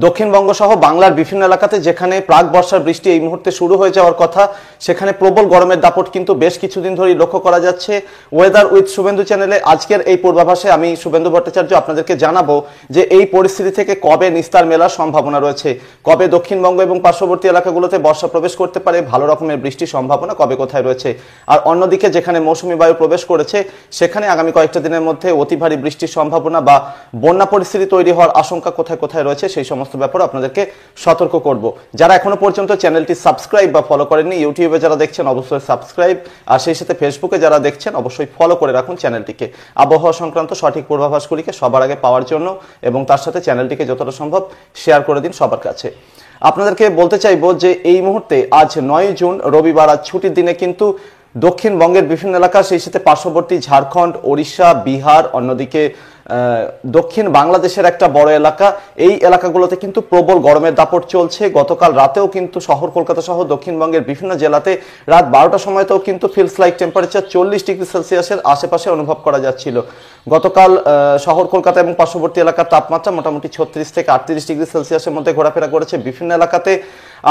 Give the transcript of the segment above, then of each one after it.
দক্ষিণবঙ্গ সহ বাংলার বিভিন্ন এলাকাতে যেখানে প্রাক বর্ষার বৃষ্টি এই মুহূর্তে শুরু হয়ে যাওয়ার কথা, সেখানে প্রবল গরমের দাপট কিন্তু বেশ কিছুদিন ধরেই লক্ষ্য করা যাচ্ছে। ওয়েদার উইথ শুভেন্দু চ্যানেলে আজকের এই পূর্বাভাসে আমি শুভেন্দু ভট্টাচার্য আপনাদেরকে জানাবো যে এই পরিস্থিতি থেকে কবে নিস্তার মেলার সম্ভাবনা রয়েছে, কবে দক্ষিণবঙ্গ এবং পার্শ্ববর্তী এলাকাগুলোতে বর্ষা প্রবেশ করতে পারে, ভালো রকমের বৃষ্টির সম্ভাবনা কবে কোথায় রয়েছে। আর অন্যদিকে যেখানে মৌসুমী বায়ু প্রবেশ করেছে সেখানে আগামী কয়েকটা দিনের মধ্যে অতি ভারী বৃষ্টির সম্ভাবনা বা বন্যা পরিস্থিতি তৈরি হওয়ার আশঙ্কা কোথায় কোথায় রয়েছে সেই সমস্ত ব্যাপারে আপনাদেরকে সতর্ক করব। যারা এখনো পর্যন্ত চ্যানেলটি সাবস্ক্রাইব বা ফলো করেননি, ইউটিউবে যারা দেখছেন অবশ্যই সাবস্ক্রাইব, আর সেই সাথে ফেসবুকে যারা দেখছেন অবশ্যই ফলো করে রাখুন চ্যানেলটিকে, আবহাওয়া সংক্রান্ত সঠিক পূর্বাভাসগুলিকে সবার আগে পাওয়ার জন্য, এবং তার সাথে চ্যানেলটিকে যতটা সম্ভব শেয়ার করে দিন সবার কাছে। আপনাদেরকে বলতে চাইবো যে এই মুহূর্তে আজ 9 জুন রবিবার, আজ ছুটির দিনে কিন্তু দক্ষিণবঙ্গের বিভিন্ন এলাকা, সেই সাথে পার্শ্ববর্তী ঝাড়খণ্ড, ওড়িশা, বিহার, অন্যদিকে দক্ষিণ বাংলাদেশের একটা বড় এলাকা, এই এলাকাগুলোতে কিন্তু প্রবল গরমের দাপট চলছে। গতকাল রাতেও কিন্তু শহর কলকাতা সহ দক্ষিণবঙ্গের বিভিন্ন জেলাতে রাত 12টার সময়তেও কিন্তু ফিলস লাইক টেম্পারেচার 40 ডিগ্রি সেলসিয়াসের আশেপাশে অনুভব করা যাচ্ছিল। গতকাল শহর কলকাতা এবং পার্শ্ববর্তী এলাকার তাপমাত্রা মোটামুটি 36 থেকে 38 ডিগ্রি সেলসিয়াসের মধ্যে ঘোরাফেরা করেছে বিভিন্ন এলাকাতে।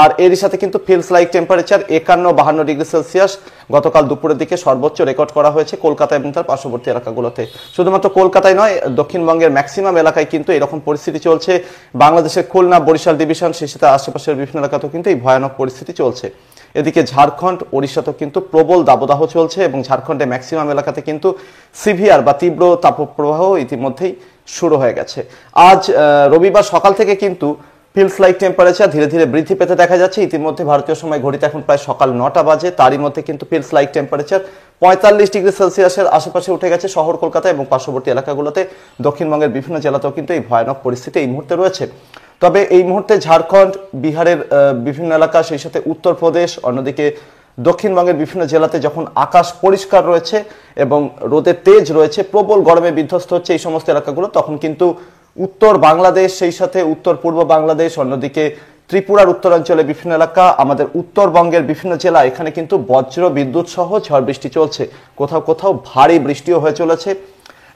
আর এরই সাথে কিন্তু feels like temperature 51-52 degree Celsius গতকাল দুপুরের দিকে সর্বোচ্চ রেকর্ড করা হয়েছে কলকাতা এবং তার পার্শ্ববর্তী এলাকাগুলোতে। শুধুমাত্র কলকাতায় নয়, দক্ষিণবঙ্গের ম্যাক্সিমাম এলাকায় কিন্তু এরকম পরিস্থিতি চলছে। বাংলাদেশের খুলনা, বরিশাল ডিভিশন, সেই সাথে আশেপাশের বিভিন্ন এলাকাতেও কিন্তু এই ভয়ানক পরিস্থিতি চলছে। এদিকে ঝাড়খণ্ড, ওড়িশাতেও কিন্তু প্রবল দাবদাহ চলছে এবং ঝাড়খণ্ডের ম্যাক্সিমাম এলাকাতে কিন্তু সিভিয়ার বা তীব্র তাপপ্রবাহ ইতিমধ্যেই শুরু হয়ে গেছে। আজ রবিবার সকাল থেকে কিন্তু ফিলস লাইক টেম্পারেচার ধীরে ধীরে বৃদ্ধি পেতে দেখা যাচ্ছে। ইতিমধ্যে ভারতীয় সময় ঘড়িতে এখন প্রায় সকাল 9টা বাজে, তারই মধ্যে কিন্তু ফিলস লাইক টেম্পারেচার 45 ডিগ্রি সেলসিয়াসের আশেপাশে উঠে গেছে শহর কলকাতা এবং পার্শ্ববর্তী এলাকাগুলোতে। দক্ষিণবঙ্গের বিভিন্ন জেলাতেও কিন্তু এই ভয়ানক পরিস্থিতি এই মুহূর্তে রয়েছে। তবে এই মুহূর্তে ঝাড়খণ্ড, বিহারের বিভিন্ন এলাকা, সেই সাথে উত্তরপ্রদেশ, অন্যদিকে দক্ষিণবঙ্গের বিভিন্ন জেলাতে যখন আকাশ পরিষ্কার রয়েছে এবং রোদের তেজ রয়েছে, প্রবল গরমে বিধ্বস্ত হচ্ছে এই সমস্ত এলাকাগুলো, তখন কিন্তু উত্তর বাংলাদেশ, সেই সাথে উত্তর পূর্ব বাংলাদেশ, অন্যদিকে ত্রিপুরার উত্তরাঞ্চলে বিভিন্ন এলাকা, আমাদের উত্তরবঙ্গের বিভিন্ন জেলা, এখানে কিন্তু বজ্র বিদ্যুৎ সহ ঝড় বৃষ্টি চলছে। কোথাও কোথাও ভারী বৃষ্টিও হয়ে চলেছে।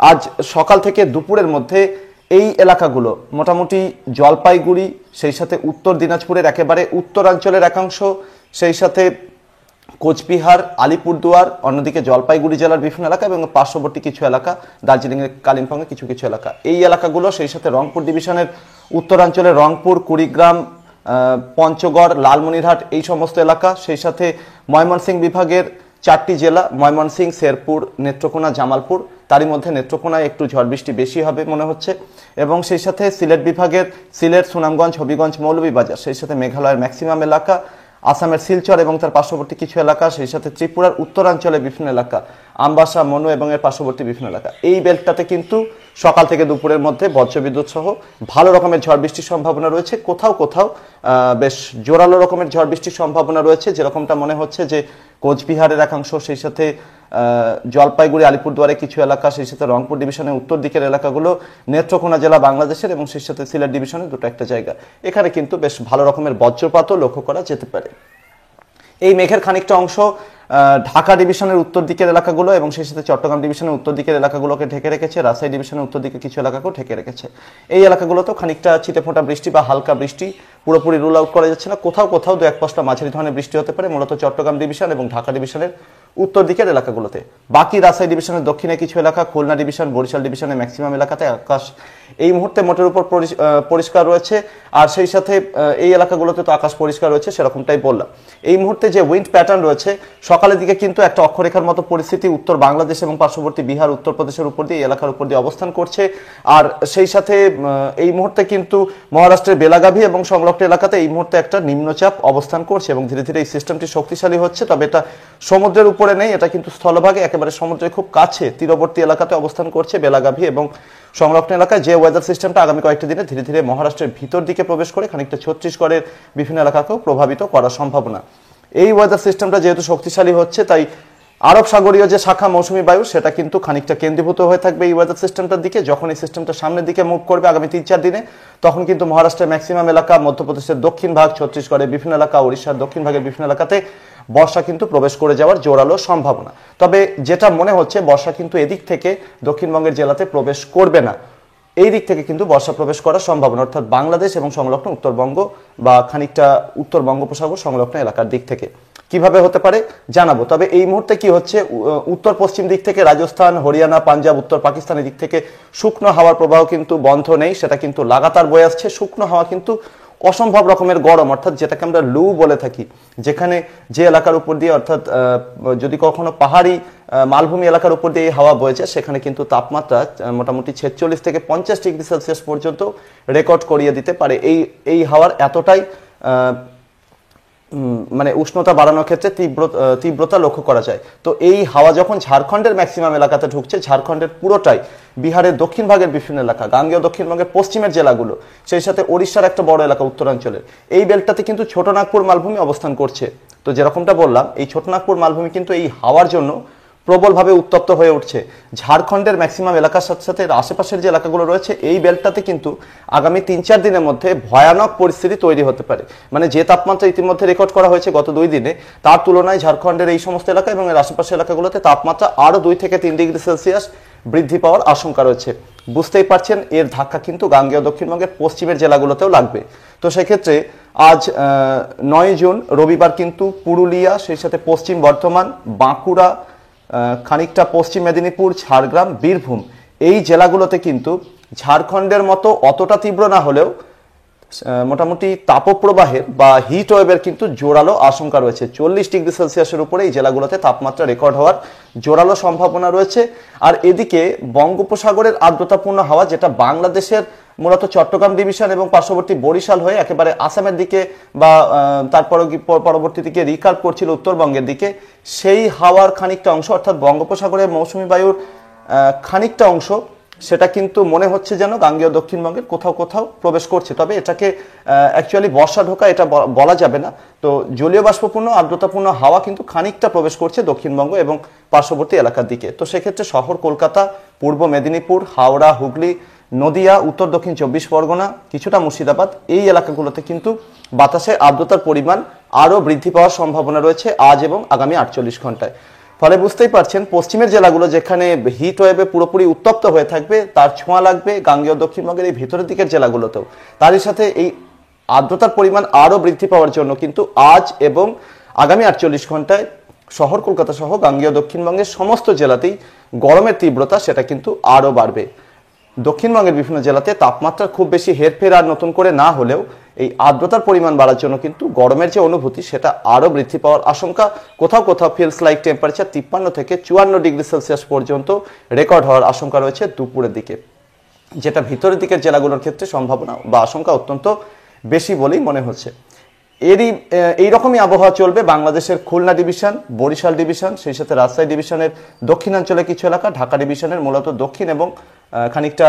আজ সকাল থেকে দুপুরের মধ্যে এই এলাকাগুলো মোটামুটি জলপাইগুড়ি, সেই সাথে উত্তর দিনাজপুরের একেবারে উত্তরাঞ্চলের একাংশ, সেই সাথে কোচবিহার, আলিপুরদুয়ার, অন্যদিকে জলপাইগুড়ি জেলার বিভিন্ন এলাকা এবং পার্শ্ববর্তী কিছু এলাকা, দার্জিলিংয়ের কালিম্পংয়ের কিছু কিছু এলাকা, এই এলাকাগুলো, সেই সাথে রংপুর ডিভিশনের উত্তরাঞ্চলের রংপুর, কুড়িগ্রাম, পঞ্চগড়, লালমনিরহাট, এই সমস্ত এলাকা, সেই সাথে ময়মনসিংহ বিভাগের 4টি জেলা, ময়মনসিংহ, শেরপুর, নেত্রকোনা, জামালপুর, তারই মধ্যে নেত্রকোনায় একটু ঝড় বৃষ্টি বেশি হবে মনে হচ্ছে, এবং সেই সাথে সিলেট বিভাগের সিলেট, সুনামগঞ্জ, হবিগঞ্জ, মৌলভীবাজার, সেই সাথে মেঘালয়ের ম্যাক্সিমাম এলাকা, আসামের শিলচর এবং তার পার্শ্ববর্তী কিছু এলাকা, সেই সাথে ত্রিপুরার উত্তরাঞ্চলে বিভিন্ন এলাকা, আমবাসা, মনু এবং এর পার্শ্ববর্তী বিভিন্ন এলাকা, এই বেল্টটাতে কিন্তু সকাল থেকে দুপুরের মধ্যে বজ্রবিদ্যুৎ সহ ভালো রকমের ঝড় বৃষ্টির সম্ভাবনা রয়েছে। কোথাও কোথাও বেশ জোরালো রকমের ঝড় বৃষ্টির সম্ভাবনা রয়েছে, যেরকমটা মনে হচ্ছে যে কোচবিহারের একাংশ, সেই সাথে জলপাইগুড়ি, আলিপুরদুয়ারের কিছু এলাকা, সেই সাথে রংপুর ডিভিশনের উত্তর দিকের এলাকাগুলো, নেত্রকোনা জেলা বাংলাদেশের, এবং সেই সাথে সিলেট ডিভিশনের দুটো একটা জায়গা, এখানে কিন্তু বেশ ভালো রকমের বজ্রপাতও লক্ষ্য করা যেতে পারে। এই মেঘের খানিকটা অংশ ঢাকা ডিভিশনের উত্তর দিকের এলাকাগুলো এবং সেই সাথে চট্টগ্রাম ডিভিশনের উত্তর দিকের এলাকাগুলোকে ঢেকে রেখেছে, রাজশাহী ডিভিশনের উত্তর দিকে কিছু এলাকাকেও ঢেকে রেখেছে। এই এলাকাগুলোতেও খানিকটা ছিটেফোঁটা বৃষ্টি বা হালকা বৃষ্টি, পুরোপুরি রুল আউট করা যাচ্ছে না, কোথাও কোথাও 2-1 মাঝারি ধরনের বৃষ্টি হতে পারে, মূলত চট্টগ্রাম ডিভিশন এবং ঢাকা ডিভিশনের উত্তর দিকের এলাকাগুলোতে। বাকি রাজশাহী ডিভিশনের দক্ষিণে কিছু এলাকা, খুলনা ডিভিশন, বরিশাল ডিভিশনের ম্যাক্সিমাম এলাকাতে আকাশ এই মুহূর্তে মোটের উপর পরিষ্কার রয়েছে। আর সেই সাথে এই এলাকাগুলোতে তো আকাশ পরিষ্কার রয়েছে, সেরকমটাই বললাম। এই মুহূর্তে যে উইন্ড প্যাটার্ন রয়েছে, সকালের দিকে কিন্তু একটা অক্ষরেখার মতো পরিস্থিতি উত্তর বাংলাদেশ এবং পার্শ্ববর্তী বিহার, উত্তরপ্রদেশের উপর দিয়ে, এলাকার উপর দিয়ে অবস্থান করছে। আর সেই সাথে এই মুহূর্তে কিন্তু মহারাষ্ট্রের বেলাগাভি এবং সংলগ্ন এলাকাতে এই মুহূর্তে একটা নিম্নচাপ অবস্থান করছে এবং ধীরে ধীরে এই সিস্টেমটি শক্তিশালী হচ্ছে। তবে এটা সমুদ্রের উপরে নেই, এটা কিন্তু স্থলভাগে একেবারে সমুদ্রের খুব কাছে তীরবর্তী এলাকাতে অবস্থান করছে বেলাগাভি এবং সংলগ্ন এলাকায়। যে ওয়েদার সিস্টেমটা আগামী কয়েকটি দিনে ধীরে ধীরে মহারাষ্ট্রের ভিতর দিকে প্রবেশ করে খানিকটা ছত্তিশগড়ের বিভিন্ন এলাকাকেও প্রভাবিত করার সম্ভাবনা। এই ওয়েদার সিস্টেমটা যেহেতু শক্তিশালী হচ্ছে, তাই আরব সাগরীয় যে শাখা মৌসুমী বায়ু, সেটা কিন্তু খানিকটা কেন্দ্রীভূত হয়ে থাকবে এই ওয়েদার সিস্টেমটার দিকে। যখন এই সিস্টেমটা সামনের দিকে মুভ করবে আগামী 3-4 দিনে, তখন কিন্তু মহারাষ্ট্রের ম্যাক্সিমাম এলাকা, মধ্যপ্রদেশের দক্ষিণ ভাগ, ছত্তিশগড়ের বিভিন্ন এলাকা, ওড়িশার দক্ষিণ ভাগের বিভিন্ন এলাকাতে বর্ষা কিন্তু প্রবেশ করে যাওয়ার জোরালো সম্ভাবনা। তবে যেটা মনে হচ্ছে, বর্ষা কিন্তু এদিক থেকে দক্ষিণবঙ্গের জেলাতে প্রবেশ করবে না। এই দিক থেকে কিন্তু বর্ষা প্রবেশ করার সম্ভাবনা, অর্থাৎ বাংলাদেশ এবং সংলগ্ন উত্তরবঙ্গ বা খানিকটা উত্তর বঙ্গোপসাগর সংলগ্ন এলাকার দিক থেকে। কিভাবে হতে পারে জানাবো। তবে এই মুহূর্তে কি হচ্ছে, উত্তর পশ্চিম দিক থেকে রাজস্থান, হরিয়ানা, পাঞ্জাব, উত্তর পাকিস্তানের দিক থেকে শুকনো হাওয়ার প্রবাহ কিন্তু বন্ধ নেই, সেটা কিন্তু লাগাতার বয়ে আসছে। শুকনো হাওয়া কিন্তু অসম্ভব রকমের গরম, অর্থাৎ যেটাকে আমরা লু বলে থাকি, যেখানে যে এলাকার উপর দিয়ে, অর্থাৎ যদি কখনো পাহাড়ি মালভূমি এলাকার উপর দিয়ে হাওয়া বয়েছে, সেখানে কিন্তু তাপমাত্রা মোটামুটি 46 থেকে 50 ডিগ্রি সেলসিয়াস পর্যন্ত রেকর্ড করিয়ে দিতে পারে। এই হাওয়ার এতটাই মানে উষ্ণতা বাড়ানোর ক্ষেত্রে তীব্রতা লক্ষ্য করা যায়। তো এই হাওয়া যখন ঝাড়খণ্ডের ম্যাক্সিমাম এলাকাতে ঢুকছে, ঝাড়খণ্ডের পুরোটাই, বিহারের দক্ষিণ ভাগের বিভিন্ন এলাকা, গাঙ্গেয় দক্ষিণবঙ্গের পশ্চিমের জেলাগুলো, সেই সাথে ওড়িশার একটা বড় এলাকা উত্তরাঞ্চলের, এই বেল্টটাতে কিন্তু ছোটনাগপুর মালভূমি অবস্থান করছে। তো যেরকমটা বললাম, এই ছোটনাগপুর মালভূমি কিন্তু এই হাওয়ার জন্য প্রবলভাবে উত্তপ্ত হয়ে উঠছে। ঝাড়খণ্ডের ম্যাক্সিমাম এলাকার সাথে সাথে আশেপাশের যে এলাকাগুলো রয়েছে, এই বেল্টটাতে কিন্তু আগামী 3-4 দিনের মধ্যে ভয়ানক পরিস্থিতি তৈরি হতে পারে। মানে যে তাপমাত্রা ইতিমধ্যে রেকর্ড করা হয়েছে গত 2 দিনে, তার তুলনায় ঝাড়খণ্ডের এই সমস্ত এলাকা এবং এর আশেপাশের এলাকাগুলোতে তাপমাত্রা আরও 2 থেকে 3 ডিগ্রি সেলসিয়াস বৃদ্ধি পাওয়ার আশঙ্কা রয়েছে। বুঝতেই পারছেন এর ধাক্কা কিন্তু গাঙ্গেয় দক্ষিণবঙ্গের পশ্চিমের জেলাগুলোতেও লাগবে। তো সেক্ষেত্রে আজ 9 জুন রবিবার কিন্তু পুরুলিয়া, সেই সাথে পশ্চিম বর্ধমান, বাঁকুড়া, খানিকটা পশ্চিম মেদিনীপুর, ঝাড়গ্রাম, বীরভূম, এই জেলাগুলোতে কিন্তু ঝাড়খণ্ডের মতো অতটা তীব্র না হলেও মোটামুটি তাপপ্রবাহের বা হিট ওয়েভের কিন্তু জোরালো আশঙ্কা রয়েছে। 40 ডিগ্রি সেলসিয়াসের উপরে এই জেলাগুলোতে তাপমাত্রা রেকর্ড হওয়ার জোরালো সম্ভাবনা রয়েছে। আর এদিকে বঙ্গোপসাগরের আর্দ্রতাপূর্ণ হাওয়া, যেটা বাংলাদেশের মূলত চট্টগ্রাম ডিভিশন এবং পার্শ্ববর্তী বরিশাল হয়ে একেবারে আসামের দিকে বা তারপর পরবর্তী দিকে রিকার্ভ করছিল উত্তরবঙ্গের দিকে, সেই হাওয়ার খানিকটা অংশ, অর্থাৎ বঙ্গোপসাগরের মৌসুমী বায়ুর খানিকটা অংশ, সেটা কিন্তু মনে হচ্ছে যেন গাঙ্গেয় দক্ষিণবঙ্গের কোথাও কোথাও প্রবেশ করছে। তবে এটাকে অ্যাকচুয়ালি বর্ষা ঢোকা এটা বলা যাবে না। তো জলীয় বাষ্পপূর্ণ আর্দ্রতাপূর্ণ হাওয়া কিন্তু খানিকটা প্রবেশ করছে দক্ষিণবঙ্গ এবং পার্শ্ববর্তী এলাকার দিকে। তো সেক্ষেত্রে শহর কলকাতা, পূর্ব মেদিনীপুর, হাওড়া, হুগলি, নদিয়া, উত্তর দক্ষিণ 24 পরগনা, কিছুটা মুর্শিদাবাদ, এই এলাকাগুলোতে কিন্তু বাতাসে আর্দ্রতার পরিমাণ আরও বৃদ্ধি পাওয়ার সম্ভাবনা রয়েছে আজ এবং আগামী 48 ঘন্টায়। ফলে বুঝতেই পারছেন পশ্চিমের জেলাগুলো যেখানে হিট ওয়েভে পুরোপুরি উত্তপ্ত হয়ে থাকবে, তার ছোঁয়া লাগবে গাঙ্গেয় দক্ষিণবঙ্গের এই ভিতরের দিকের জেলাগুলোতেও। তারই সাথে এই আর্দ্রতার পরিমাণ আরও বৃদ্ধি পাওয়ার জন্য কিন্তু আজ এবং আগামী 48 ঘন্টায় শহর কলকাতা সহ গাঙ্গেয় দক্ষিণবঙ্গের সমস্ত জেলাতেই গরমের তীব্রতা সেটা কিন্তু আরও বাড়বে। দক্ষিণবঙ্গের বিভিন্ন জেলাতে তাপমাত্রা খুব বেশি হেরফের আর নতুন করে না হলেও এই আর্দ্রতার পরিমাণ বাড়ার জন্য কিন্তু গরমের যে অনুভূতি সেটা আরও বৃদ্ধি পাওয়ার আশঙ্কা। কোথাও কোথাও ফিলস লাইক টেম্পারেচার 53 থেকে 54 ডিগ্রি সেলসিয়াস পর্যন্ত রেকর্ড হওয়ার আশঙ্কা রয়েছে দুপুরের দিকে, যেটা ভিতরের দিকের জেলাগুলোর ক্ষেত্রে সম্ভাবনা বা আশঙ্কা অত্যন্ত বেশি বলেই মনে হচ্ছে। এইরকমই আবহাওয়া চলবে বাংলাদেশের খুলনা ডিভিশন, বরিশাল ডিভিশন, সেই সাথে রাজশাহী ডিভিশনের দক্ষিণাঞ্চলের কিছু এলাকা, ঢাকা ডিভিশনের মূলত দক্ষিণ এবং খানিকটা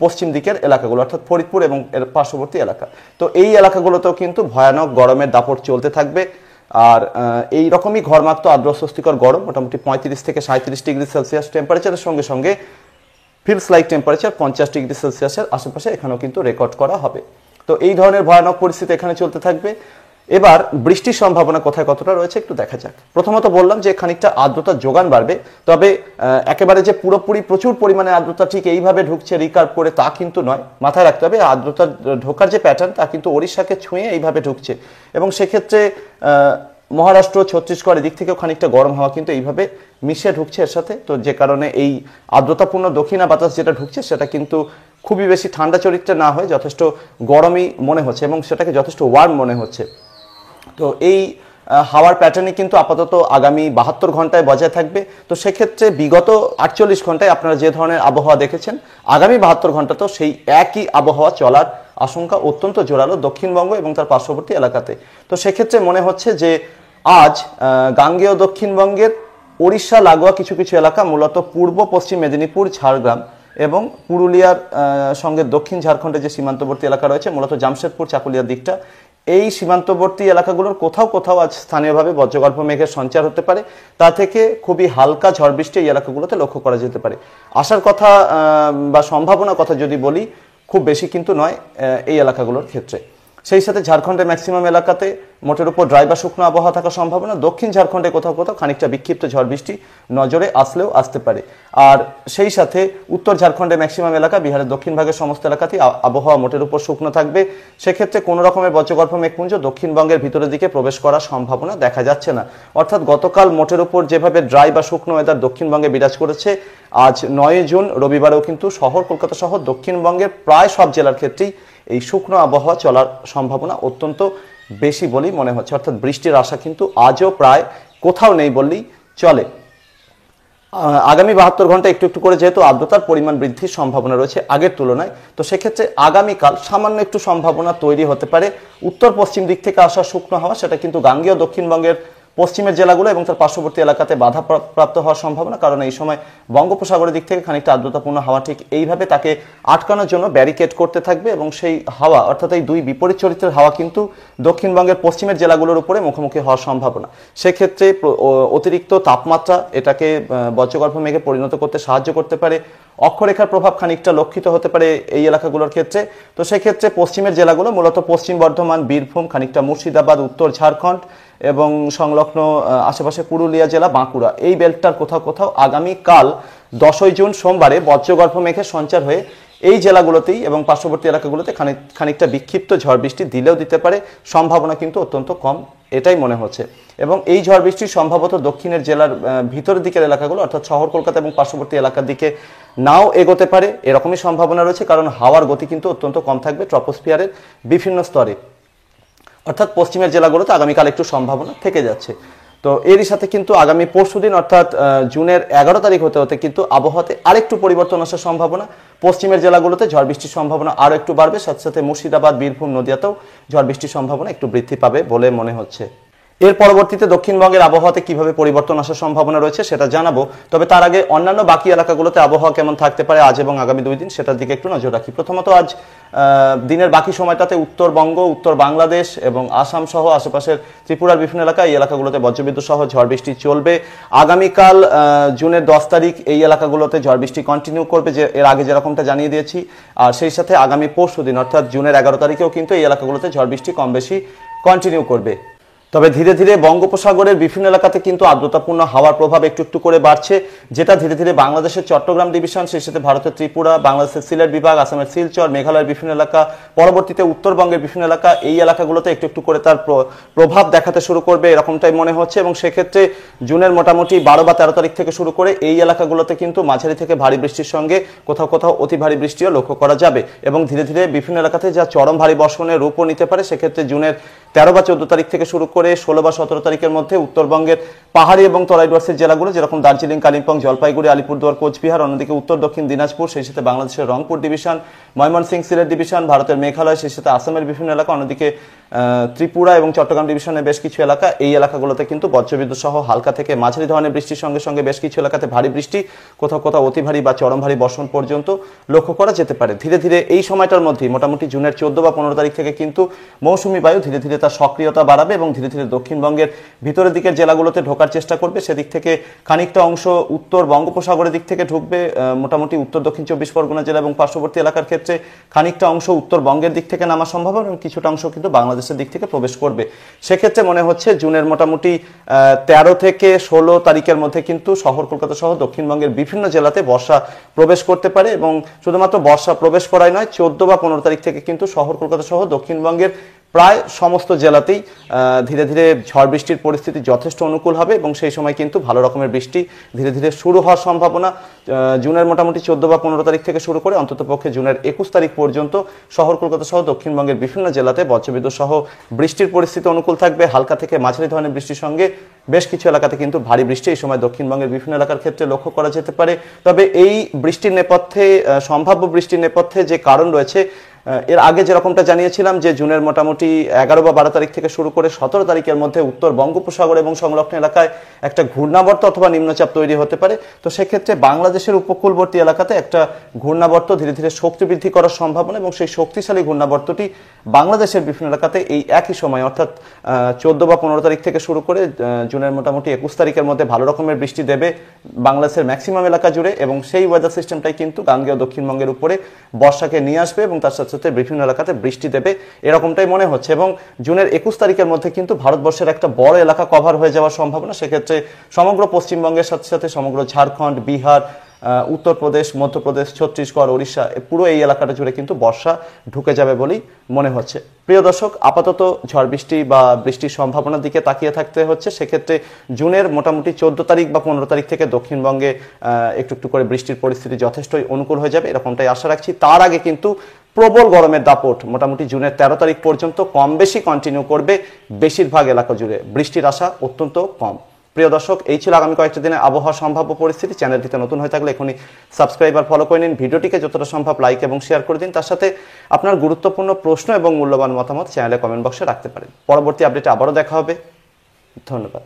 পশ্চিম দিকের এলাকাগুলো, অর্থাৎ ফরিদপুর এবং এর পার্শ্ববর্তী এলাকা। তো এই এলাকাগুলোতেও কিন্তু ভয়ানক গরমের দাপট চলতে থাকবে। আর এই রকমই ঘরমাক্ত আর্দ্র স্বস্তিকর গরম, মোটামুটি 35 থেকে 37 ডিগ্রি সেলসিয়াস টেম্পারেচারের সঙ্গে সঙ্গে ফিলস লাইক টেম্পারেচার 50 ডিগ্রি সেলসিয়াসের আশেপাশে এখানেও কিন্তু রেকর্ড করা হবে। তো এই ধরনের ভয়ানক পরিস্থিতি এখানে চলতে থাকবে। এবার বৃষ্টির সম্ভাবনা কোথায় কতটা রয়েছে একটু দেখা যাক। প্রথমত বললাম যে খানিকটা আর্দ্রতার যোগান বাড়বে, তবে একেবারে যে পুরোপুরি প্রচুর পরিমাণে আর্দ্রতা ঠিক এইভাবে ঢুকছে রিকার্ভ করে তা কিন্তু নয়। মাথায় রাখতে হবে আর্দ্রতা ঢোকার যে প্যাটার্ন তা কিন্তু ওড়িশাকে ছুঁয়ে এইভাবে ঢুকছে এবং সেক্ষেত্রে মহারাষ্ট্র, ছত্তিশগড় এদিক থেকেও খানিকটা গরম হাওয়া কিন্তু এইভাবে মিশে ঢুকছে এর সাথে। তো যে কারণে এই আর্দ্রতাপূর্ণ দক্ষিণা বাতাস যেটা ঢুকছে সেটা কিন্তু খুবই বেশি ঠান্ডা চরিত্রে না হয় যথেষ্ট গরমই মনে হচ্ছে এবং সেটাকে যথেষ্ট ওয়ার্ম মনে হচ্ছে। তো এই হাওয়ার প্যাটার্নই কিন্তু আপাতত আগামী 72 ঘন্টায় বজায় থাকবে। তো সেক্ষেত্রে বিগত 48 ঘন্টায় আপনারা যে ধরনের আবহাওয়া দেখেছেন, আগামী 72 ঘন্টাতেও সেই একই আবহাওয়া চলার আশঙ্কা অত্যন্ত জোরালো দক্ষিণবঙ্গ এবং তার পার্শ্ববর্তী এলাকাতে। তো সেক্ষেত্রে মনে হচ্ছে যে আজ গাঙ্গেয় দক্ষিণবঙ্গের ওড়িশা লাগোয়া কিছু কিছু এলাকা, মূলত পূর্ব পশ্চিম মেদিনীপুর, ঝাড়গ্রাম এবং পুরুলিয়ার সঙ্গে দক্ষিণ ঝাড়খণ্ডের যে সীমান্তবর্তী এলাকা রয়েছে, মূলত জামশেদপুর, চাকুলিয়ার দিকটা, এই সীমান্তবর্তী এলাকাগুলোর কোথাও কোথাও আজ স্থানীয়ভাবে বজ্রগর্ভ মেঘের সঞ্চার হতে পারে। তা থেকে খুবই হালকা ঝড় বৃষ্টি এই এলাকাগুলোতে লক্ষ্য করা যেতে পারে। আসার কথা বা সম্ভাবনা কথা যদি বলি, খুব বেশি কিন্তু নয় এই এলাকাগুলোর ক্ষেত্রে। সেই সাথে ঝাড়খণ্ডের ম্যাক্সিমাম এলাকাতে মোটের উপর ড্রাই বা শুকনো আবহাওয়া থাকার সম্ভাবনা। দক্ষিণ ঝাড়খণ্ডে কোথাও কোথাও খানিকটা বিক্ষিপ্ত ঝড় বৃষ্টি নজরে আসলেও আসতে পারে। আর সেই সাথে উত্তর ঝাড়খণ্ডের ম্যাক্সিমাম এলাকা, বিহারের দক্ষিণ ভাগের সমস্ত এলাকাতেই আবহাওয়া মোটের উপর শুকনো থাকবে। সেক্ষেত্রে কোনো রকমের বজ্রগর্ভ মেঘপুঞ্জ দক্ষিণবঙ্গের ভিতরের দিকে প্রবেশ করার সম্ভাবনা দেখা যাচ্ছে না। অর্থাৎ গতকাল মোটের উপর যেভাবে ড্রাই বা শুকনো ওয়েদার দক্ষিণবঙ্গে বিরাজ করেছে, আজ 9 জুন রবিবারেও কিন্তু শহর কলকাতা সহ দক্ষিণবঙ্গের প্রায় সব জেলার ক্ষেত্রেই এই শুকনো আবহাওয়া চলার সম্ভাবনা অত্যন্ত বেশি বলেই মনে হচ্ছে। অর্থাৎ বৃষ্টির আশা কিন্তু আজও প্রায় কোথাও নেই বললেই চলে। আগামী 72 ঘন্টা একটু একটু করে যেহেতু আর্দ্রতার পরিমাণ বৃদ্ধির সম্ভাবনা রয়েছে আগের তুলনায়, তো সেক্ষেত্রে আগামীকাল সামান্য একটু সম্ভাবনা তৈরি হতে পারে উত্তর পশ্চিম দিক থেকে আসা শুকনো হাওয়া, সেটা কিন্তু গাঙ্গেয় দক্ষিণবঙ্গের পশ্চিমের জেলাগুলো এবং তার পার্শ্ববর্তী এলাকাতে বাধা প্রাপ্ত হওয়ার সম্ভাবনা। কারণ এই সময় বঙ্গোপসাগরের দিক থেকে খানিকটা আর্দ্রতাপূর্ণ হাওয়া ঠিক এইভাবে তাকে আটকানোর জন্য ব্যারিকেড করতে থাকবে, এবং সেই হাওয়া অর্থাৎ এই দুই বিপরীত চরিত্রের হাওয়া কিন্তু দক্ষিণবঙ্গের পশ্চিমের জেলাগুলোর উপরে মুখোমুখি হওয়ার সম্ভাবনা। সেক্ষেত্রে অতিরিক্ত তাপমাত্রা এটাকে বজ্রগর্ভ মেঘে পরিণত করতে সাহায্য করতে পারে। অক্ষরেখার প্রভাব খানিকটা লক্ষিত হতে পারে এই এলাকাগুলোর ক্ষেত্রে। তো সেক্ষেত্রে পশ্চিমের জেলাগুলো মূলত পশ্চিম বর্ধমান, বীরভূম, খানিকটা মুর্শিদাবাদ, উত্তর ঝাড়খণ্ড এবং সংলগ্ন আশেপাশে পুরুলিয়া জেলা, বাঁকুড়া, এই বেল্টটার কোথাও কোথাও আগামীকাল 10 জুন সোমবারে বজ্রগর্ভ মেঘের সঞ্চার হয়ে এই জেলাগুলোতেই এবং পার্শ্ববর্তী এলাকাগুলোতে খানিকটা বিক্ষিপ্ত ঝড় বৃষ্টি দিলেও দিতে পারে, সম্ভাবনা কিন্তু অত্যন্ত কম এটাই মনে হচ্ছে। এবং এই ঝড় বৃষ্টির সম্ভবত দক্ষিণের জেলার ভিতরের দিকের এলাকাগুলো অর্থাৎ শহর কলকাতা এবং পার্শ্ববর্তী এলাকার দিকে নাও এগোতে পারে, এরকমই সম্ভাবনা রয়েছে। কারণ হাওয়ার গতি কিন্তু অত্যন্ত কম থাকবে ট্রপোস্ফিয়ারের বিভিন্ন স্তরে, অর্থাৎ পশ্চিমের জেলাগুলোতে আগামীকাল একটু সম্ভাবনা থেকে যাচ্ছে। তো এরই সাথে কিন্তু আগামী পরশুদিন অর্থাৎ জুনের 11 তারিখ হতে হতে কিন্তু আবহাওয়াতে আরেকটু পরিবর্তন আসার সম্ভাবনা। পশ্চিমের জেলাগুলোতে ঝড় বৃষ্টির সম্ভাবনা আরও একটু বাড়বে, সাথে সাথে মুর্শিদাবাদ, বীরভূম, নদিয়াতেও ঝড় বৃষ্টির সম্ভাবনা একটু বৃদ্ধি পাবে বলে মনে হচ্ছে। এর পরবর্তীতে দক্ষিণবঙ্গের আবহাওয়াতে কিভাবে পরিবর্তন আসার সম্ভাবনা রয়েছে সেটা জানাবো। তবে তার আগে অন্যান্য বাকি এলাকাগুলোতে আবহাওয়া কেমন থাকতে পারে আজ এবং আগামী 2 দিন সেটার দিকে একটু নজর রাখি। প্রথমত আজ দিনের বাকি সময়টাতে উত্তরবঙ্গ, উত্তর বাংলাদেশ এবং আসাম সহ আশেপাশের ত্রিপুরার বিভিন্ন এলাকা, এই এলাকাগুলোতে বজ্রবিদ্যুৎ সহ ঝড় বৃষ্টি চলবে। আগামীকাল জুনের 10 তারিখ এই এলাকাগুলোতে ঝড় বৃষ্টি কন্টিনিউ করবে, যে এর আগে যেরকমটা জানিয়ে দিয়েছি। আর সেই সাথে আগামী পরশুদিন অর্থাৎ জুনের 11 তারিখেও কিন্তু এই এলাকাগুলোতে ঝড় বৃষ্টি কম বেশি কন্টিনিউ করবে। তবে ধীরে ধীরে বঙ্গোপসাগরের বিভিন্ন এলাকাতে কিন্তু আর্দ্রতাপূর্ণ হাওয়ার প্রভাব একটু একটু করে বাড়ছে, যেটা ধীরে ধীরে বাংলাদেশের চট্টগ্রাম ডিভিশন, সেই সাথে ভারতের ত্রিপুরা, বাংলাদেশের সিলেট বিভাগ, আসামের শিলচর, মেঘালয়ের বিভিন্ন এলাকা, পরবর্তীতে উত্তরবঙ্গের বিভিন্ন এলাকা, এই এলাকাগুলোতে একটু একটু করে তার প্রভাব দেখাতে শুরু করবে এরকমটাই মনে হচ্ছে। এবং সেক্ষেত্রে জুনের মোটামুটি 12 বা 13 তারিখ থেকে শুরু করে এই এলাকাগুলোতে কিন্তু মাঝারি থেকে ভারী বৃষ্টির সঙ্গে কোথাও কোথাও অতি ভারী বৃষ্টিও লক্ষ্য করা যাবে। এবং ধীরে ধীরে বিভিন্ন এলাকাতে যা চরম ভারী বর্ষণের রূপও নিতে পারে, সেক্ষেত্রে জুনের 13 বা 14 তারিখ থেকে শুরু করে 16 বা 17 তারিখের মধ্যে উত্তরবঙ্গের পাহাড়ি এবং তরাই ডুয়ার্সের জেলাগুলো যেরকম দার্জিলিং, কালিম্পং, জলপাইগুড়ি, আলিপুরদুয়ার, কোচবিহার, অন্যদিকে উত্তর দক্ষিণ দিনাজপুর, সেই সাথে বাংলাদেশের রংপুর ডিভিশন, ময়মনসিংহ, সিলেট ডিভিশন, ভারতের মেঘালয়, সেই সাথে আসামের বিভিন্ন এলাকা, অন্যদিকে ত্রিপুরা এবং চট্টগ্রাম ডিভিশনের বেশ কিছু এলাকা, এই এলাকাগুলোতে কিন্তু বজ্রবিদ্যুৎ সহ হালকা থেকে মাঝারি ধরনের বৃষ্টির সঙ্গে সঙ্গে বেশ কিছু এলাকাতে ভারী বৃষ্টি, কোথাও কোথাও অতি ভারী বা চরম ভারী বর্ষণ পর্যন্ত লক্ষ্য করা যেতে পারে। ধীরে ধীরে এই সময়টার মধ্যে মোটামুটি জুনের 14 বা 15 তারিখ থেকে কিন্তু মৌসুমী বায়ু ধীরে ধীরে তার সক্রিয়তা বাড়াবে এবং ধীরে ধীরে দক্ষিণবঙ্গের ভিতরের দিকের জেলাগুলোতে ঢোকার চেষ্টা করবে। সেদিক থেকে খানিকটা অংশ উত্তর বঙ্গোপসাগরের দিক থেকে ঢুকবে, মোটামুটি উত্তর দক্ষিণ 24 পরগনা জেলা এবং পার্শ্ববর্তী এলাকার ক্ষেত্রে খানিকটা অংশ উত্তরবঙ্গের দিক থেকে নামা সম্ভব এবং কিছুটা অংশ কিন্তু বাংলাদেশের দিক থেকে প্রবেশ করবে। সেক্ষেত্রে মনে হচ্ছে জুনের মোটামুটি 13 থেকে 16 তারিখের মধ্যে কিন্তু শহর কলকাতা সহ দক্ষিণবঙ্গের বিভিন্ন জেলাতে বর্ষা প্রবেশ করতে পারে। এবং শুধুমাত্র বর্ষা প্রবেশ করাই নয়, 14 বা 15 তারিখ থেকে কিন্তু শহর কলকাতা সহ দক্ষিণবঙ্গের প্রায় সমস্ত জেলাতেই ধীরে ধীরে ঝড় বৃষ্টির পরিস্থিতি যথেষ্ট অনুকূল হবে এবং সেই সময় কিন্তু ভালো রকমের বৃষ্টি ধীরে ধীরে শুরু হওয়ার সম্ভাবনা। জুনের মোটামুটি 14 বা 15 তারিখ থেকে শুরু করে অন্ততপক্ষে জুনের 21 তারিখ পর্যন্ত শহর কলকাতা সহ দক্ষিণবঙ্গের বিভিন্ন জেলাতে বজ্রবিদ্যুৎ সহ বৃষ্টির পরিস্থিতি অনুকূল থাকবে। হালকা থেকে মাঝারি ধরনের বৃষ্টির সঙ্গে বেশ কিছু এলাকাতে কিন্তু ভারী বৃষ্টি এই সময় দক্ষিণবঙ্গের বিভিন্ন এলাকার ক্ষেত্রে লক্ষ্য করা যেতে পারে। তবে এই বৃষ্টির নেপথ্যে, সম্ভাব্য বৃষ্টির নেপথ্যে যে কারণ রয়েছে, এর আগে যেরকমটা জানিয়েছিলাম যে জুনের মোটামুটি 11 বা 12 তারিখ থেকে শুরু করে 17 তারিখের মধ্যে উত্তর বঙ্গোপসাগর এবং সংলগ্ন এলাকায় একটা ঘূর্ণাবর্ত অথবা নিম্নচাপ তৈরি হতে পারে। তো সেক্ষেত্রে বাংলাদেশের উপকূলবর্তী এলাকাতে একটা ঘূর্ণাবর্ত ধীরে ধীরে শক্তি বৃদ্ধি করার সম্ভাবনা এবং সেই শক্তিশালী ঘূর্ণাবর্তটি বাংলাদেশের বিভিন্ন এলাকাতে এই একই সময় অর্থাৎ 14 বা 15 তারিখ থেকে শুরু করে জুনের মোটামুটি 21 তারিখের মধ্যে ভালো রকমের বৃষ্টি দেবে বাংলাদেশের ম্যাক্সিমাম এলাকা জুড়ে এবং সেই ওয়েদার সিস্টেমটাই কিন্তু গাঙ্গেয় দক্ষিণবঙ্গের উপরে বর্ষাকে নিয়ে আসবে এবং তার সাথে সাথে বিভিন্ন এলাকাতে বৃষ্টি দেবে এরকমটাই মনে হচ্ছে। এবং জুনের 21 তারিখের মধ্যে কিন্তু ভারতবর্ষের একটা বড় এলাকা কভার হয়ে যাওয়ার সম্ভাবনা। সেক্ষেত্রে সমগ্র পশ্চিমবঙ্গের সাথে সাথে সমগ্র ঝাড়খণ্ড, বিহার, উত্তরপ্রদেশ, মধ্যপ্রদেশ, ছত্তিশগড়, উড়িষ্যা পুরো এই এলাকাটা জুড়ে কিন্তু বর্ষা ঢুকে যাবে বলেই মনে হচ্ছে। প্রিয় দর্শক, আপাতত ঝড় বৃষ্টি বা বৃষ্টির সম্ভাবনার দিকে তাকিয়ে থাকতে হচ্ছে। সেক্ষেত্রে জুনের মোটামুটি 14 তারিখ বা 15 তারিখ থেকে দক্ষিণবঙ্গে একটু একটু করে বৃষ্টির পরিস্থিতি যথেষ্টই অনুকূল হয়ে যাবে এরকমটাই আশা রাখছি। তার আগে কিন্তু প্রবল গরমের দাপট মোটামুটি জুনের 13 তারিখ পর্যন্ত কম বেশি কন্টিনিউ করবে বেশিরভাগ এলাকা জুড়ে। বৃষ্টির আশা অত্যন্ত কম। প্রিয় দর্শক, এই ছিল আগামী কয়েকটা দিনে আবহাওয়া সম্ভাব্য পরিস্থিতি। চ্যানেলটিতে নতুন হয়ে থাকলে এখনই সাবস্ক্রাইব আর ফলো করে নিন, ভিডিওটিকে যতটা সম্ভব লাইক এবং শেয়ার করে দিন। তার সাথে আপনার গুরুত্বপূর্ণ প্রশ্ন এবং মূল্যবান মতামত চ্যানেলে কমেন্ট বক্সে রাখতে পারেন। পরবর্তী আপডেটে আবারও দেখা হবে। ধন্যবাদ।